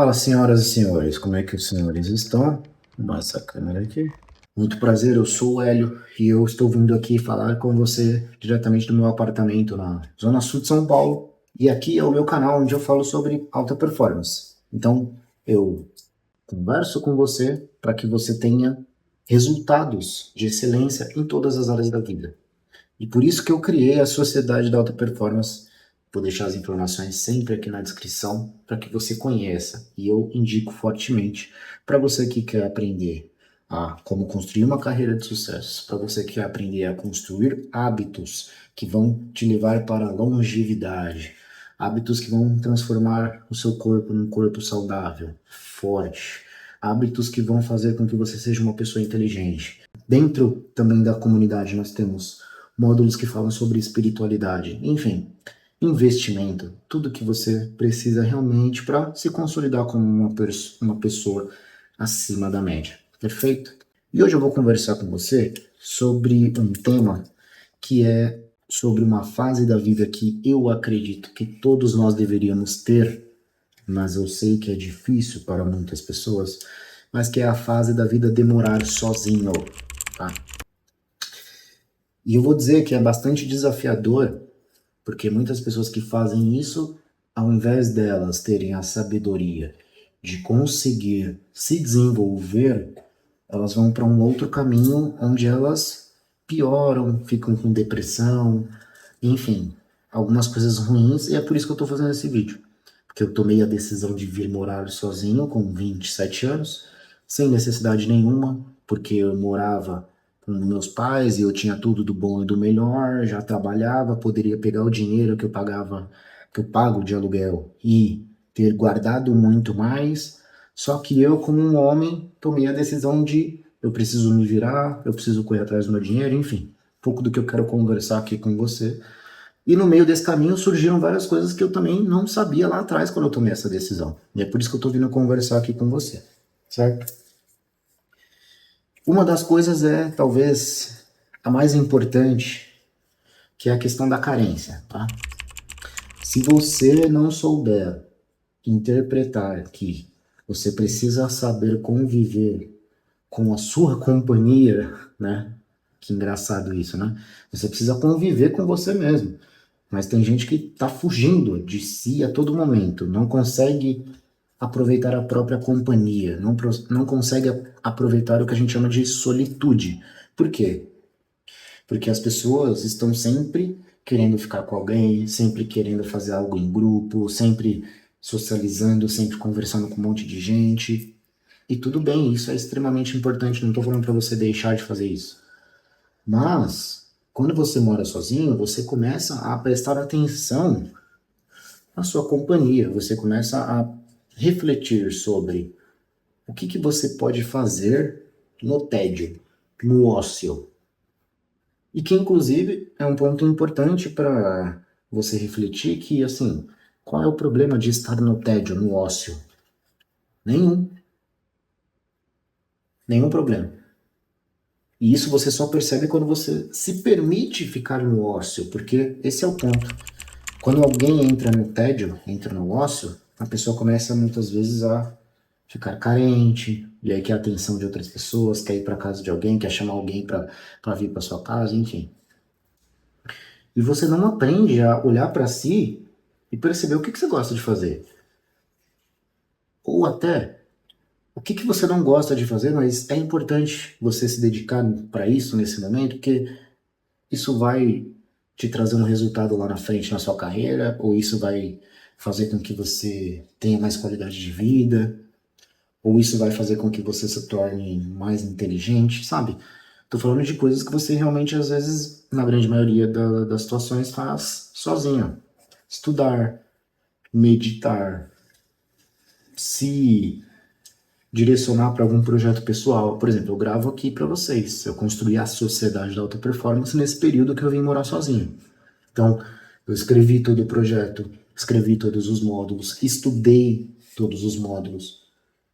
Fala, senhoras e senhores, como é que os senhores estão? Vou essa câmera aqui. Muito prazer, eu sou o Hélio e eu estou vindo aqui falar com você diretamente do meu apartamento na Zona Sul de São Paulo. E aqui é o meu canal onde eu falo sobre alta performance. Então, eu converso com você para que você tenha resultados de excelência em todas as áreas da vida. E por isso que eu criei a Sociedade da Alta Performance. Vou deixar as informações sempre aqui na descrição para que você conheça. E eu indico fortemente para você que quer aprender a como construir uma carreira de sucesso, para você que quer aprender a construir hábitos que vão te levar para a longevidade, hábitos que vão transformar o seu corpo num corpo saudável, forte, hábitos que vão fazer com que você seja uma pessoa inteligente. Dentro também da comunidade nós temos módulos que falam sobre espiritualidade, enfim, investimento, tudo que você precisa realmente para se consolidar como uma pessoa acima da média, perfeito? E hoje eu vou conversar com você sobre um tema que é sobre uma fase da vida que eu acredito que todos nós deveríamos ter, mas eu sei que é difícil para muitas pessoas, mas que é a fase da vida de morar sozinho, tá? E eu vou dizer que é bastante desafiador, porque muitas pessoas que fazem isso, ao invés delas terem a sabedoria de conseguir se desenvolver, elas vão para um outro caminho onde elas pioram, ficam com depressão, enfim, algumas coisas ruins, e é por isso que eu estou fazendo esse vídeo. Porque eu tomei a decisão de vir morar sozinho com 27 anos, sem necessidade nenhuma, porque eu morava com meus pais e eu tinha tudo do bom e do melhor, já trabalhava, poderia pegar o dinheiro que eu pagava, que eu pago de aluguel e ter guardado muito mais. Só que eu, como um homem, tomei a decisão de eu preciso me virar, eu preciso correr atrás do meu dinheiro, enfim, um pouco do que eu quero conversar aqui com você. E no meio desse caminho surgiram várias coisas que eu também não sabia lá atrás quando eu tomei essa decisão. E é por isso que eu estou vindo conversar aqui com você, certo? Uma das coisas é, talvez, a mais importante, que é a questão da carência, tá? Se você não souber interpretar que você precisa saber conviver com a sua companhia, né? Que engraçado isso, né? Você precisa conviver com você mesmo. Mas tem gente que está fugindo de si a todo momento, não consegue aproveitar a própria companhia, não consegue aproveitar o que a gente chama de solitude. Por quê? Porque as pessoas estão sempre querendo ficar com alguém, sempre querendo fazer algo em grupo, sempre socializando, sempre conversando com um monte de gente. E tudo bem, isso é extremamente importante, não estou falando para você deixar de fazer isso. Mas, quando você mora sozinho, você começa a prestar atenção na sua companhia, você começa a refletir sobre o que você pode fazer no tédio, no ócio. E que, inclusive, é um ponto importante para você refletir que, assim, qual é o problema de estar no tédio, no ócio? Nenhum. Nenhum problema. E isso você só percebe quando você se permite ficar no ócio, porque esse é o ponto. Quando alguém entra no tédio, entra no ócio, a pessoa começa muitas vezes a ficar carente, e aí quer a atenção de outras pessoas, quer ir para casa de alguém, quer chamar alguém para vir para sua casa, enfim. E você não aprende a olhar para si e perceber o que você gosta de fazer. Ou até o que você não gosta de fazer, mas é importante você se dedicar para isso nesse momento, porque isso vai te trazer um resultado lá na frente na sua carreira, ou isso vai fazer com que você tenha mais qualidade de vida, ou isso vai fazer com que você se torne mais inteligente, sabe? Tô falando de coisas que você realmente, às vezes, na grande maioria das situações, faz sozinho. Estudar, meditar, se direcionar para algum projeto pessoal. Por exemplo, eu gravo aqui para vocês. Eu construí a Sociedade da Alta Performance nesse período que eu vim morar sozinho. Então, eu escrevi todo o projeto, escrevi todos os módulos, estudei todos os módulos.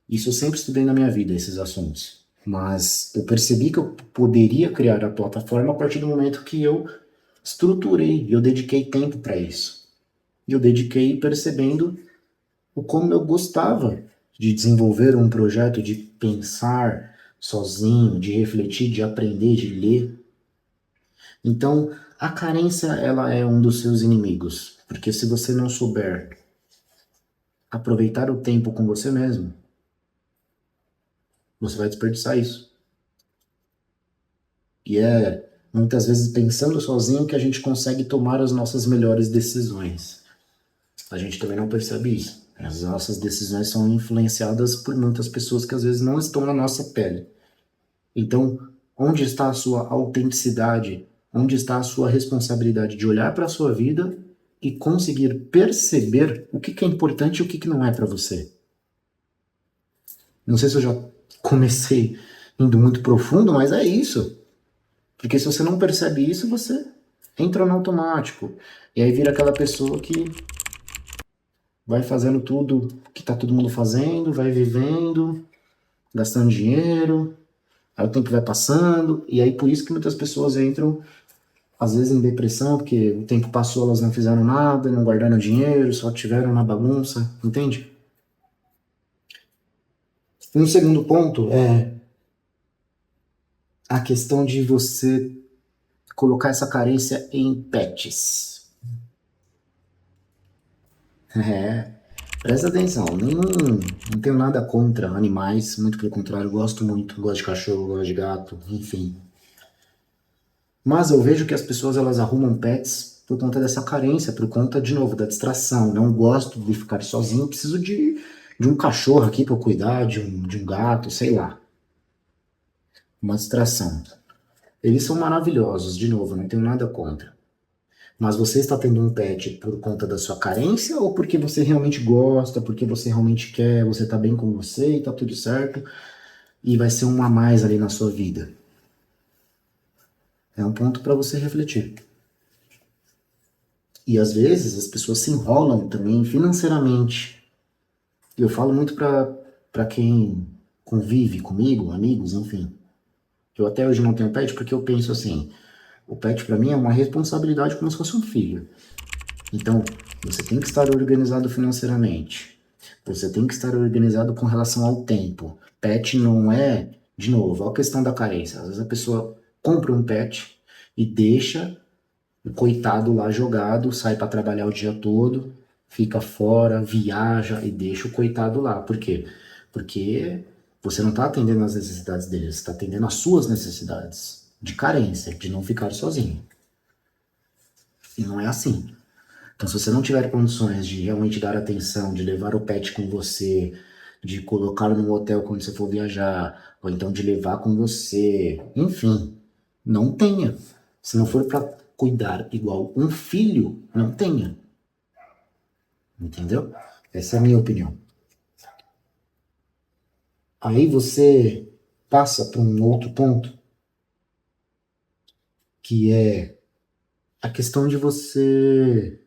Isso eu sempre estudei na minha vida, esses assuntos. Mas eu percebi que eu poderia criar a plataforma a partir do momento que eu estruturei, eu dediquei tempo para isso. E eu dediquei percebendo o como eu gostava de desenvolver um projeto, de pensar sozinho, de refletir, de aprender, de ler. Então, a carência, ela é um dos seus inimigos, porque se você não souber aproveitar o tempo com você mesmo, você vai desperdiçar isso. E é muitas vezes pensando sozinho que a gente consegue tomar as nossas melhores decisões. A gente também não percebe isso. As nossas decisões são influenciadas por muitas pessoas que às vezes não estão na nossa pele. Então, onde está a sua autenticidade? Onde está a sua responsabilidade de olhar para a sua vida e conseguir perceber o que é importante e o que não é para você? Não sei se eu já comecei indo muito profundo, mas é isso. Porque se você não percebe isso, você entra no automático. E aí vira aquela pessoa que vai fazendo tudo que tá todo mundo fazendo, vai vivendo, gastando dinheiro, aí o tempo vai passando, e aí por isso que muitas pessoas entram, às vezes, em depressão, porque o tempo passou, elas não fizeram nada, não guardaram dinheiro, só tiveram na bagunça, entende? Um segundo ponto é a questão de você colocar essa carência em pets. É, presta atenção, não tenho nada contra animais, muito pelo contrário, gosto muito, gosto de cachorro, gosto de gato, enfim. Mas eu vejo que as pessoas elas arrumam pets por conta dessa carência, por conta, de novo, da distração. Não gosto de ficar sozinho, preciso de um cachorro aqui para eu cuidar, de um gato, sei lá. Uma distração. Eles são maravilhosos, de novo, não tenho nada contra. Mas você está tendo um pet por conta da sua carência ou porque você realmente gosta, porque você realmente quer, você está bem com você e está tudo certo e vai ser um a mais ali na sua vida? É um ponto para você refletir. E às vezes as pessoas se enrolam também financeiramente. Eu falo muito para quem convive comigo, amigos, enfim. Eu até hoje não tenho pet porque eu penso assim, o pet para mim é uma responsabilidade como se fosse um filho. Então, você tem que estar organizado financeiramente. Você tem que estar organizado com relação ao tempo. Pet não é, de novo, a questão da carência. Às vezes a pessoa compra um pet e deixa o coitado lá jogado, sai para trabalhar o dia todo, fica fora, viaja e deixa o coitado lá. Por quê? Porque você não está atendendo as necessidades dele, você está atendendo as suas necessidades de carência, de não ficar sozinho. E não é assim. Então, se você não tiver condições de realmente dar atenção, de levar o pet com você, de colocar no hotel quando você for viajar, ou então de levar com você, enfim, não tenha. Se não for para cuidar igual um filho, não tenha. Entendeu? Essa é a minha opinião. Aí você passa para um outro ponto, que é a questão de você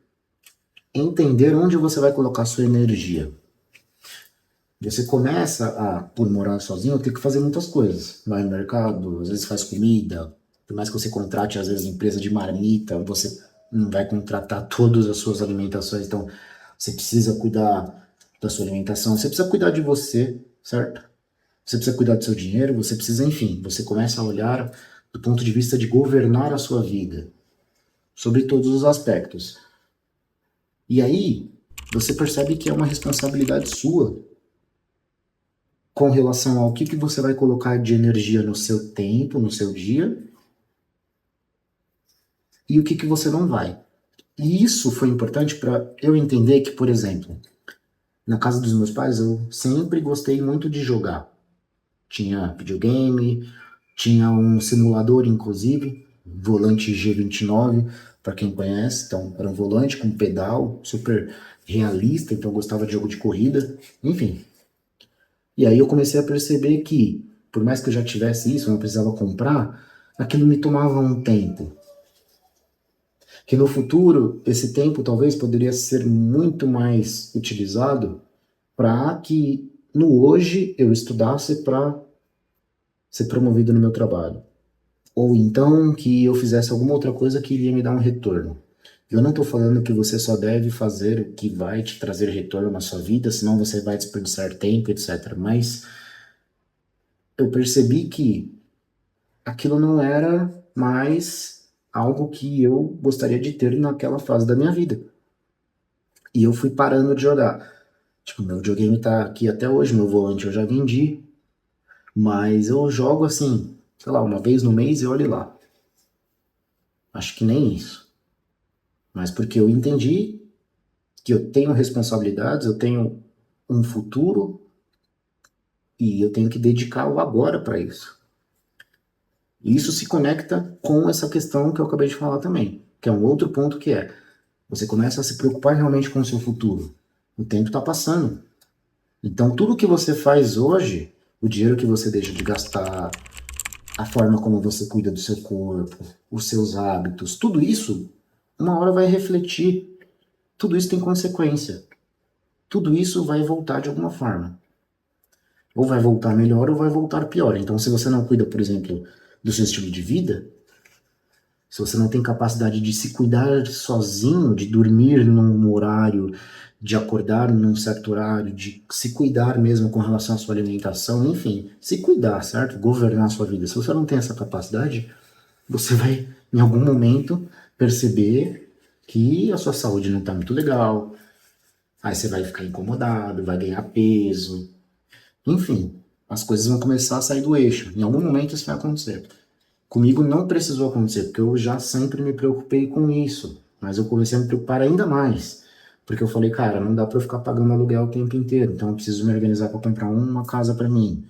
entender onde você vai colocar sua energia. Você começa a, por morar sozinho, ter que fazer muitas coisas. Vai no mercado, às vezes faz comida, por mais que você contrate, às vezes, empresa de marmita, você não vai contratar todas as suas alimentações, então você precisa cuidar da sua alimentação, você precisa cuidar de você, certo? Você precisa cuidar do seu dinheiro, você precisa, enfim, você começa a olhar do ponto de vista de governar a sua vida, sobre todos os aspectos. E aí, você percebe que é uma responsabilidade sua com relação ao que você vai colocar de energia no seu tempo, no seu dia, e o que você não vai. E isso foi importante para eu entender que, por exemplo, na casa dos meus pais eu sempre gostei muito de jogar. Tinha videogame, tinha um simulador, inclusive, volante G29, para quem conhece. Então, era um volante com pedal, super realista, então eu gostava de jogo de corrida, enfim. E aí eu comecei a perceber que, por mais que eu já tivesse isso, eu não precisava comprar, aquilo me tomava um tempo. Que no futuro, esse tempo talvez poderia ser muito mais utilizado para que no hoje eu estudasse para ser promovido no meu trabalho. Ou então que eu fizesse alguma outra coisa que iria me dar um retorno. Eu não estou falando que você só deve fazer o que vai te trazer retorno na sua vida, senão você vai desperdiçar tempo, etc. Mas eu percebi que aquilo não era mais algo que eu gostaria de ter naquela fase da minha vida. E eu fui parando de jogar. Tipo, meu videogame tá aqui até hoje, meu volante eu já vendi, mas eu jogo assim, sei lá, uma vez no mês e olhe lá. Acho que nem isso. Mas porque eu entendi que eu tenho responsabilidades, eu tenho um futuro e eu tenho que dedicar o agora para isso. E isso se conecta com essa questão que eu acabei de falar também, que é um outro ponto que é, você começa a se preocupar realmente com o seu futuro. O tempo está passando. Então, tudo que você faz hoje, o dinheiro que você deixa de gastar, a forma como você cuida do seu corpo, os seus hábitos, tudo isso, uma hora vai refletir. Tudo isso tem consequência. Tudo isso vai voltar de alguma forma. Ou vai voltar melhor ou vai voltar pior. Então, se você não cuida, por exemplo, do seu estilo de vida, se você não tem capacidade de se cuidar sozinho, de dormir num horário, de acordar num certo horário, de se cuidar mesmo com relação à sua alimentação, enfim, se cuidar, certo? Governar a sua vida. Se você não tem essa capacidade, você vai, em algum momento, perceber que a sua saúde não está muito legal. Aí você vai ficar incomodado, vai ganhar peso. Enfim, as coisas vão começar a sair do eixo. Em algum momento isso vai acontecer. Comigo não precisou acontecer, porque eu já sempre me preocupei com isso. Mas eu comecei a me preocupar ainda mais. Porque eu falei, cara, não dá pra eu ficar pagando aluguel o tempo inteiro. Então eu preciso me organizar para comprar uma casa para mim.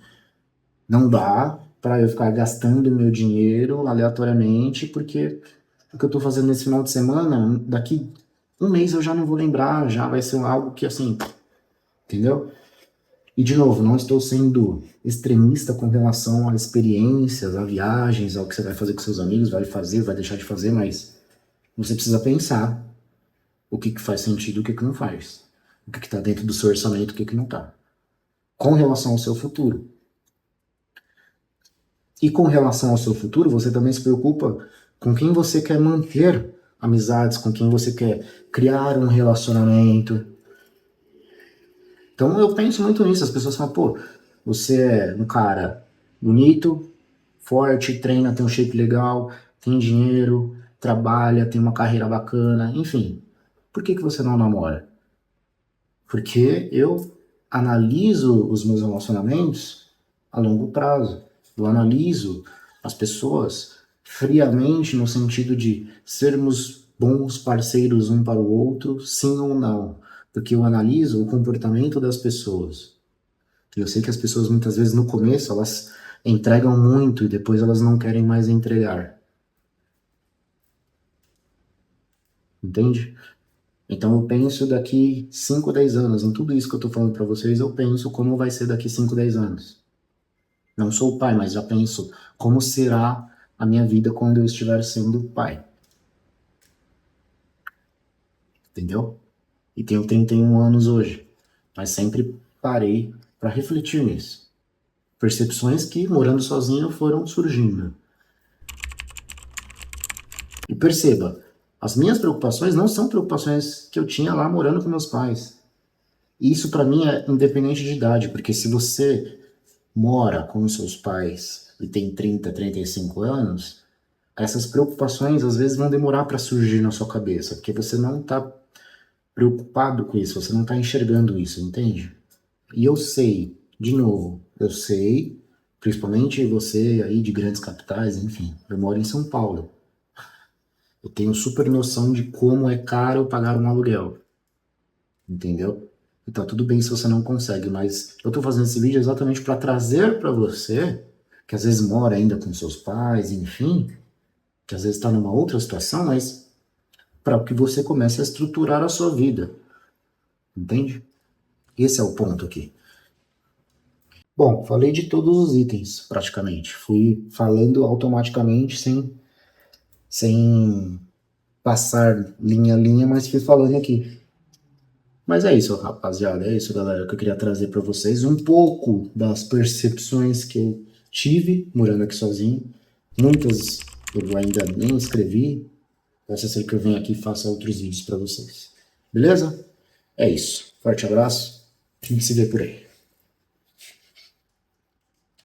Não dá para eu ficar gastando meu dinheiro aleatoriamente, porque o que eu tô fazendo nesse final de semana, daqui um mês eu já não vou lembrar, já vai ser algo que assim, entendeu? E, de novo, não estou sendo extremista com relação a experiências, a viagens, ao que você vai fazer com seus amigos, vai fazer, vai deixar de fazer, mas você precisa pensar o que, que faz sentido e o que, que não faz. O que está dentro do seu orçamento e o que, que não está. Com relação ao seu futuro. E com relação ao seu futuro, você também se preocupa com quem você quer manter amizades, com quem você quer criar um relacionamento. Então eu penso muito nisso. As pessoas falam, pô, você é um cara bonito, forte, treina, tem um shape legal, tem dinheiro, trabalha, tem uma carreira bacana, enfim. Por que que você não namora? Porque eu analiso os meus relacionamentos a longo prazo. Eu analiso as pessoas friamente no sentido de sermos bons parceiros um para o outro, sim ou não. Porque eu analiso o comportamento das pessoas. Eu sei que as pessoas muitas vezes no começo elas entregam muito e depois elas não querem mais entregar. Entende? Então eu penso daqui 5, 10 anos, em tudo isso que eu estou falando para vocês, eu penso como vai ser daqui 5, 10 anos. Não sou o pai, mas já penso como será a minha vida quando eu estiver sendo pai. Entendeu? E tenho 31 anos hoje, mas sempre parei para refletir nisso. Percepções que, morando sozinho, foram surgindo. E perceba, as minhas preocupações não são preocupações que eu tinha lá morando com meus pais. E isso para mim é independente de idade, porque se você mora com os seus pais e tem 30, 35 anos, essas preocupações às vezes vão demorar para surgir na sua cabeça, porque você não está preocupado com isso, você não está enxergando isso, entende? E eu sei, de novo, eu sei, principalmente você aí de grandes capitais, enfim, eu moro em São Paulo. Eu tenho super noção de como é caro pagar um aluguel, entendeu? E tá tudo bem se você não consegue, mas eu tô fazendo esse vídeo exatamente para trazer para você, que às vezes mora ainda com seus pais, enfim, que às vezes está numa outra situação, mas para que você comece a estruturar a sua vida, entende? Esse é o ponto aqui. Bom, falei de todos os itens, praticamente. Fui falando automaticamente, sem passar linha a linha, mas fui falando aqui. Mas é isso, rapaziada. É isso, galera, que eu queria trazer para vocês. Um pouco das percepções que eu tive morando aqui sozinho. Muitas eu ainda nem escrevi, Possa ser que eu venha aqui e faça outros vídeos para vocês. Beleza? É isso. Forte abraço. A gente se vê por aí.